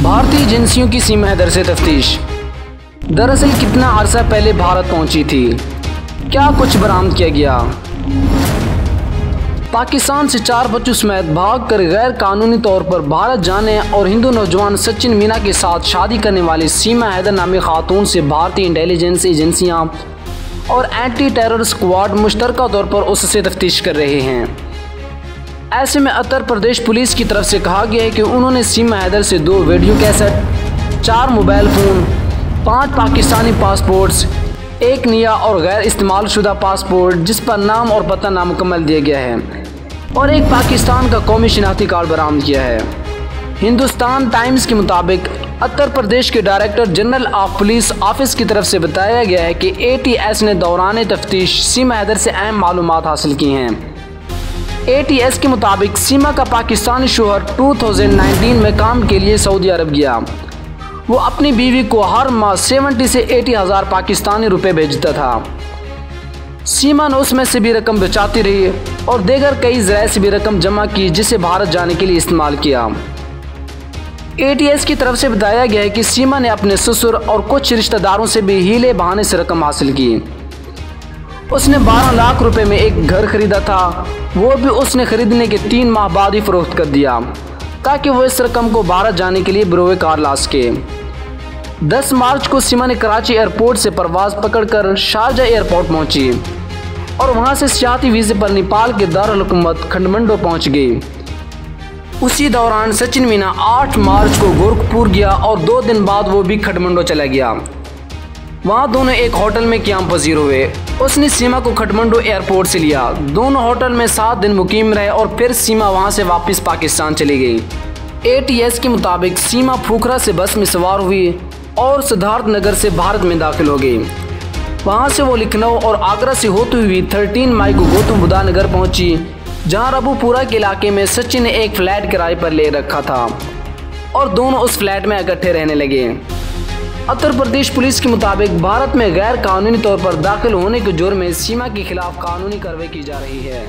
भारतीय एजेंसियों की सीमा हैदर से तफ्तीश। दरअसल कितना अरसा पहले भारत पहुंची थी, क्या कुछ बरामद किया गया। पाकिस्तान से 4 बच्चों समेत भागकर गैर कानूनी तौर पर भारत जाने और हिंदू नौजवान सचिन मीना के साथ शादी करने वाली सीमा हैदर नामी खातून से भारतीय इंटेलिजेंस एजेंसियां और एंटी टेरर स्क्वाड मुश्तरका तौर पर उससे तफ्तीश कर रहे हैं। ऐसे में उत्तर प्रदेश पुलिस की तरफ से कहा गया है कि उन्होंने सीमा हैदर से 2 video cassette, 4 mobile phone, 5 Pakistani passports, 1 नया और गैर इस्तेमाल शुदा पासपोर्ट जिस पर नाम और पता नामुकम्मल दिया गया है, और एक पाकिस्तान का कौमी शनाख्ती कार्ड बरामद किया है। हिंदुस्तान टाइम्स के मुताबिक उत्तर प्रदेश के director general of police office की तरफ से बताया गया है कि ATS ने दौरान तफ्तीश सीमा हैदर से अहम मालूमात हासिल की हैं। ATS के मुताबिक सीमा का पाकिस्तानी शोहर 2019 में काम के लिए सऊदी अरब गया। वो अपनी बीवी को हर माह 70 से 80 हज़ार पाकिस्तानी रुपए भेजता था। सीमा ने उसमें से भी रकम बचाती रही और देगर कई ज़राए से भी रकम जमा की जिसे भारत जाने के लिए इस्तेमाल किया। ATS की तरफ से बताया गया है कि सीमा ने अपने ससुर और कुछ रिश्तेदारों से भी हीले बहाने से रकम हासिल की। उसने 12 लाख रुपए में एक घर खरीदा था, वो भी उसने खरीदने के 3 माह बाद ही फरोख्त कर दिया ताकि वो इस रकम को भारत जाने के लिए बरोए कार ला सके। 10 मार्च को सीमा ने कराची एयरपोर्ट से परवाज़ पकड़कर शारजा एयरपोर्ट पहुंची और वहां से सियाहती वीज़े पर नेपाल के दारुल हुकूमत काठमांडू पहुंच गई। उसी दौरान सचिन मीना 8 मार्च को गोरखपुर गया और 2 दिन बाद वो भी काठमांडू चला गया। वहाँ दोनों एक होटल में क़याम पजीर हुए। उसने सीमा को काठमांडू एयरपोर्ट से लिया। दोनों होटल में 7 दिन मुकीम रहे और फिर सीमा वहाँ से वापस पाकिस्तान चली गई। ATS के मुताबिक सीमा फुकरा से बस में सवार हुई और सिद्धार्थ नगर से भारत में दाखिल हो गई। वहाँ से वो लखनऊ और आगरा से होती हुई 13 मई को गौतम बुद्ध नगर पहुँची, जहाँ रबूपुरा के इलाके में सचिन ने एक फ्लैट किराए पर ले रखा था और दोनों उस फ्लैट में इकट्ठे रहने लगे। उत्तर प्रदेश पुलिस के मुताबिक भारत में गैर कानूनी तौर पर दाखिल होने के जुर्म में सीमा के खिलाफ कानूनी कार्रवाई की जा रही है।